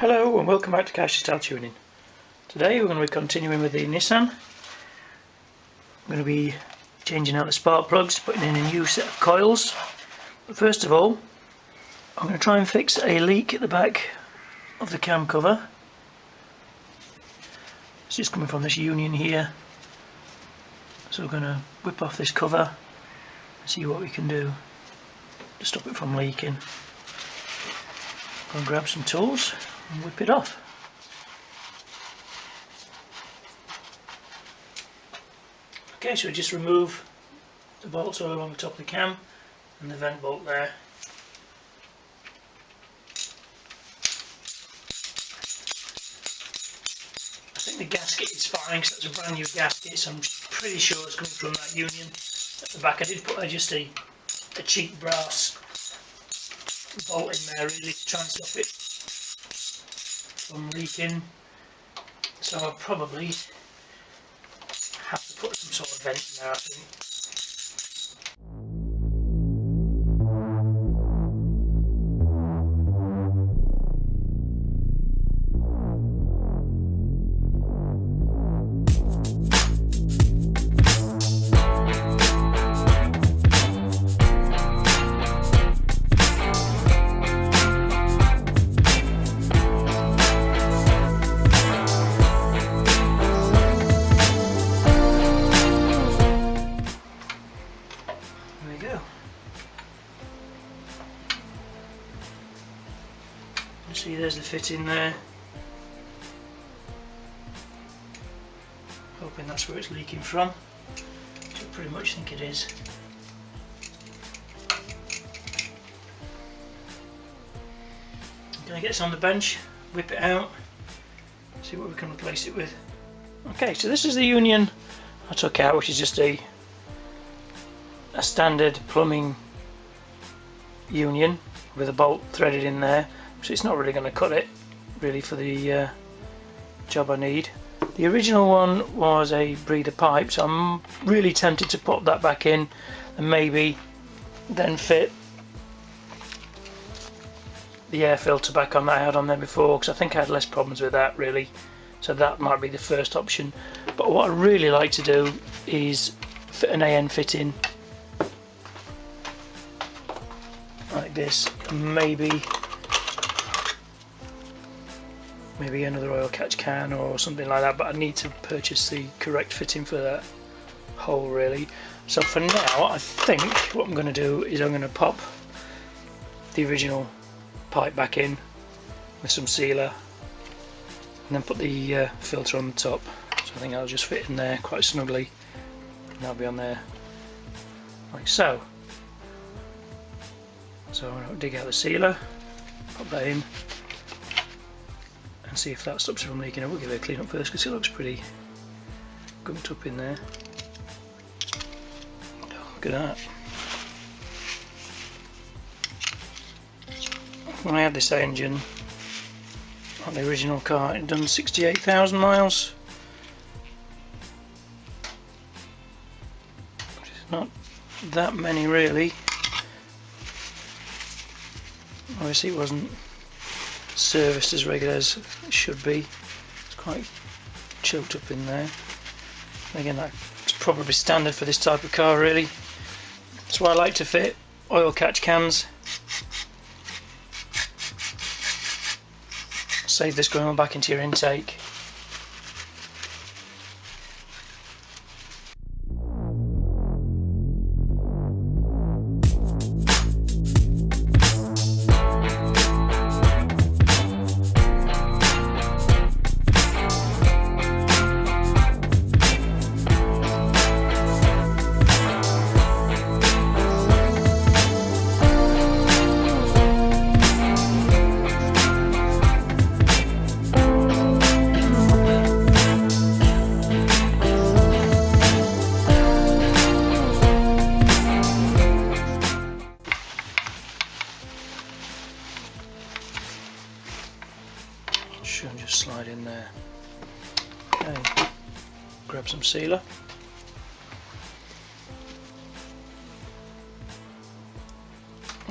Hello and welcome back to Kyusha Style Tuning. Today we're going to be continuing with the Nissan. I'm going to be changing out the spark plugs, putting in a new set of coils. But first of all, I'm going to try and fix a leak at the back of the cam cover. It's just coming from this union here. So we're going to whip off this cover and see what we can do to stop it from leaking. Go and grab some tools and whip it off. Okay, so we just remove the bolts all along the top of the cam and the vent bolt there. I think the gasket is fine because that's a brand new gasket, so I'm pretty sure it's coming from that union at the back. I did put just a cheap brass bolt in there really to try and stop it from leaking, so I'll probably have to put some sort of vent in there, I think. See, there's the fitting there. Hoping that's where it's leaking from, which I pretty much think it is. I'm going to get this on the bench, whip it out, see what we can replace it with. Okay, so this is the union I took out, which is just a standard plumbing union with a bolt threaded in there. So it's not really going to cut it really for the job I need. The original one was a breather pipe, so I'm really tempted to pop that back in and maybe then fit the air filter back on that I had on there before, because I think I had less problems with that really. So that might be the first option. But what I really like to do is fit an AN fitting like this, and maybe another oil catch can or something like that, but I need to purchase the correct fitting for that hole really. So for now I think what I'm going to do is I'm going to pop the original pipe back in with some sealer and then put the filter on the top. So I think I'll just fit in there quite snugly and that'll be on there like so. So I'm going to dig out the sealer, pop that in and see if that stops it from leaking. I will give it a clean up first because it looks pretty gumped up in there. Oh, look at that. When I had this engine on the original car, it had done 68,000 miles, which is not that many really. Obviously it wasn't serviced as regular as it should be. It's quite choked up in there. And again, that's probably standard for this type of car really. That's why I like to fit oil catch cans. Save this going on back into your intake. Should just slide in there. Okay. Grab some sealer.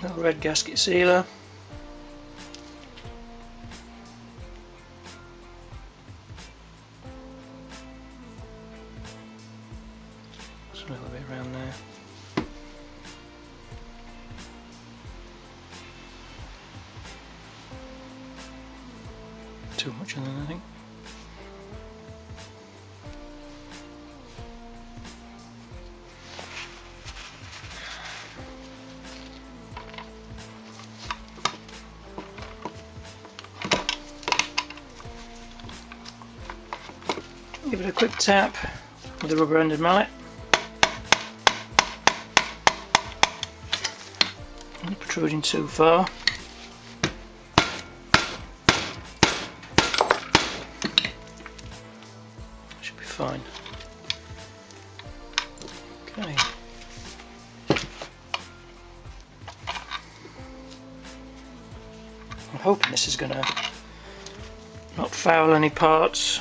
Little red gasket sealer. too much on there, I think. Give it a quick tap with the rubber-ended mallet. Not protruding too far. Should be fine. Okay. I'm hoping this is going to not foul any parts.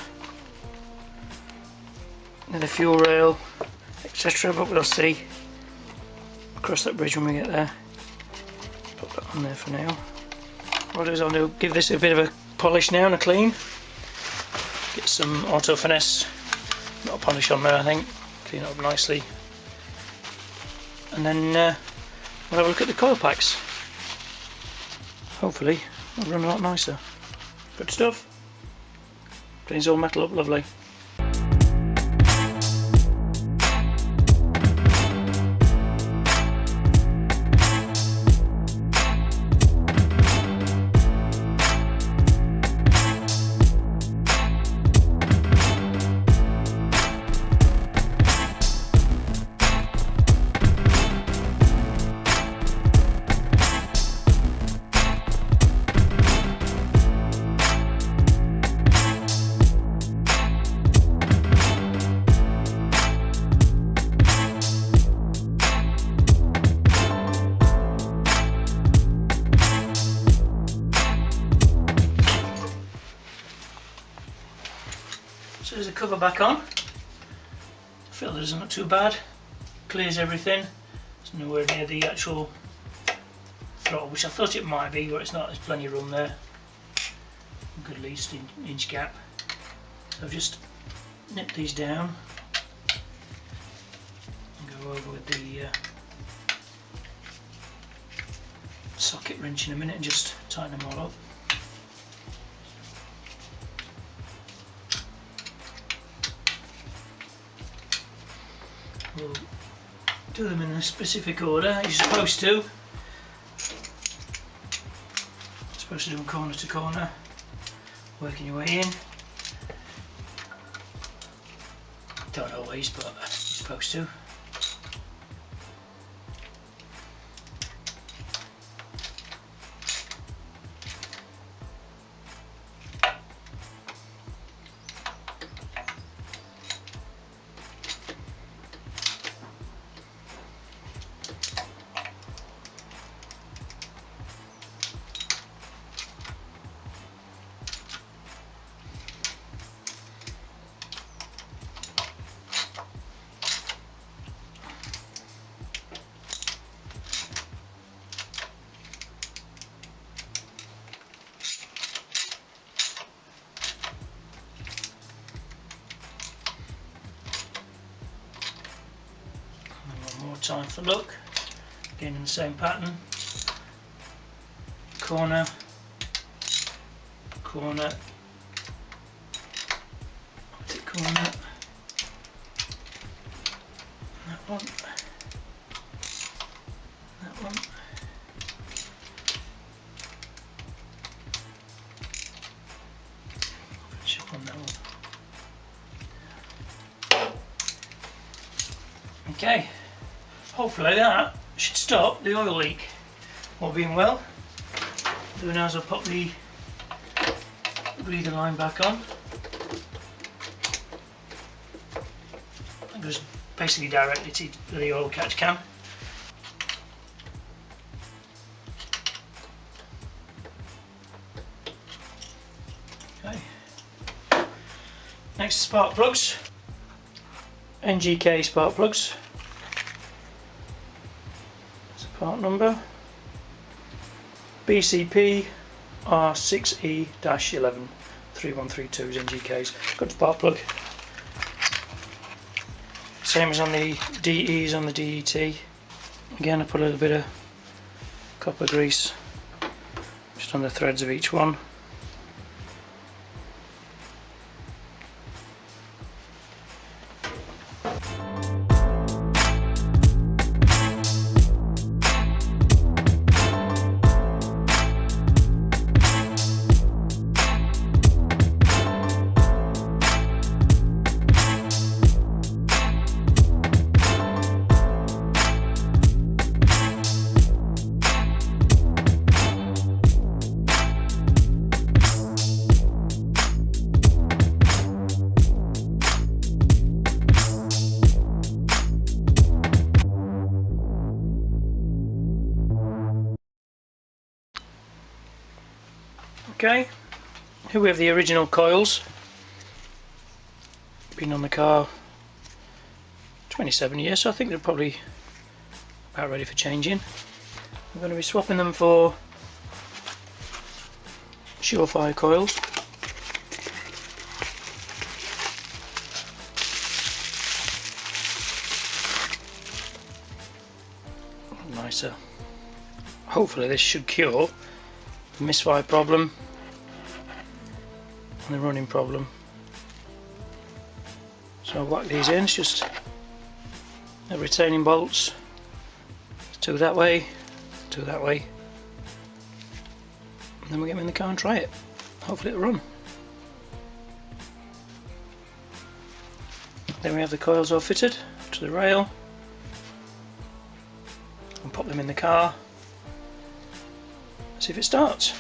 And the fuel rail, etc. But we'll see. Cross that bridge when we get there. Put that on there for now. What I'll do is give this a bit of a polish now and a clean. Get some auto finesse, not a polish on there, I think. Clean it up nicely. And then we'll have a look at the coil packs. Hopefully it'll run a lot nicer. Good stuff. Cleans all metal up lovely. So there's the cover back on. I feel that it's not too bad. Clears everything. It's nowhere near the actual throttle, which I thought it might be, but it's not. There's plenty of room there. A good at least inch gap. So I've just nipped these down and go over with the socket wrench in a minute and just tighten them all up. We'll do them in a specific order, as you're supposed to. You're supposed to do them corner to corner, working your way in. Don't always, but you're supposed to. Time for look, again in the same pattern, corner, corner, opposite corner, that one, that one, finish up on that one. Okay. Hopefully that should stop the oil leak. All being well, doing as I'll pop the breather line back on. It goes basically directly to the oil catch can. Okay. Next, spark plugs. NGK spark plugs. Part number BCP R6E-11 3132's NGKs. Got the spark plug. Same as on the DEs on the DET. Again, I put a little bit of copper grease just on the threads of each one. Okay, here we have the original coils. Been on the car 27 years, so I think they're probably about ready for changing. I'm going to be swapping them for Surefire coils. Nicer. Hopefully this should cure the misfire problem and the running problem. So I'll whack these in. It's just the retaining bolts. Two that way, two that way. And then we'll get them in the car and try it. Hopefully it'll run. Then we have the coils all fitted to the rail. And pop them in the car. See if it starts.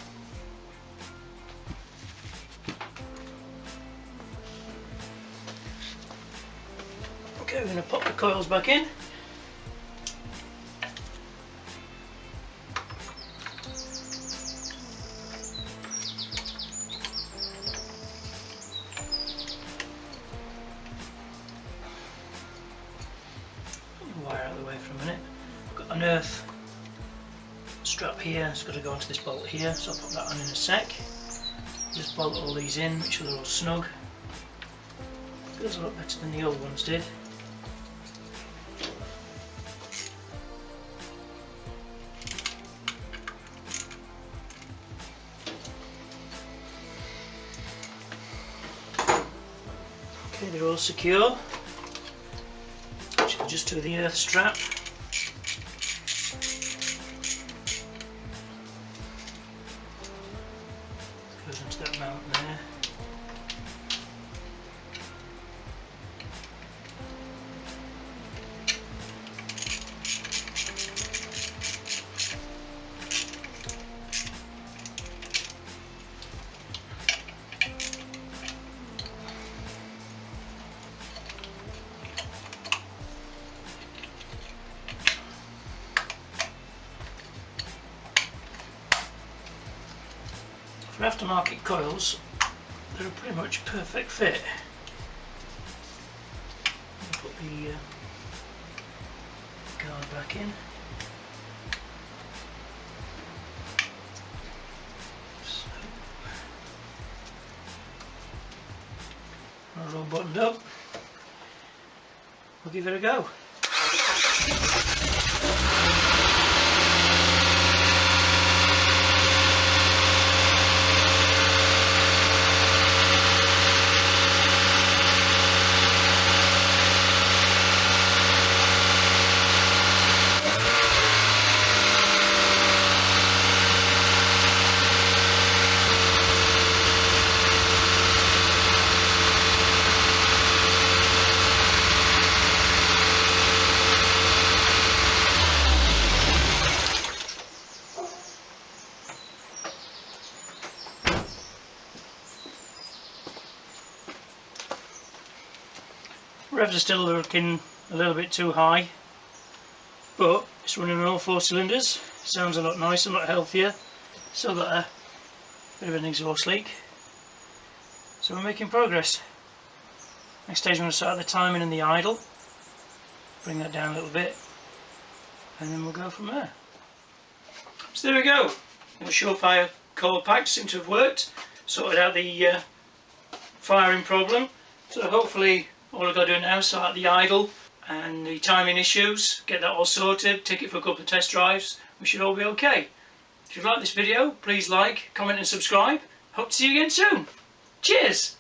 Okay, we're going to pop the coils back in. Put the wire out of the way for a minute. I've got an earth strap here, it's got to go onto this bolt here, so I'll put that on in a sec. Just bolt all these in, make sure they're all snug. Feels a lot better than the old ones did. Okay, they're all secure. Just to the earth strap. Goes into that mount there. For aftermarket coils, they're a pretty much perfect fit. I'll put the guard back in. So, they're all buttoned up. We'll give it a go. Revs are still looking a little bit too high, but it's running on all 4 cylinders. Sounds a lot nicer, a lot healthier. Still got a bit of an exhaust leak, so we're making progress. Next stage, I'm going to start the timing and the idle, bring that down a little bit, and then we'll go from there. So there we go. The Surefire coil packs seem to have worked, sorted out the firing problem. So hopefully all I've got to do now is sort out the idle and the timing issues, get that all sorted, take it for a couple of test drives. We should all be okay. If you've liked this video, please like, comment and subscribe. Hope to see you again soon. Cheers!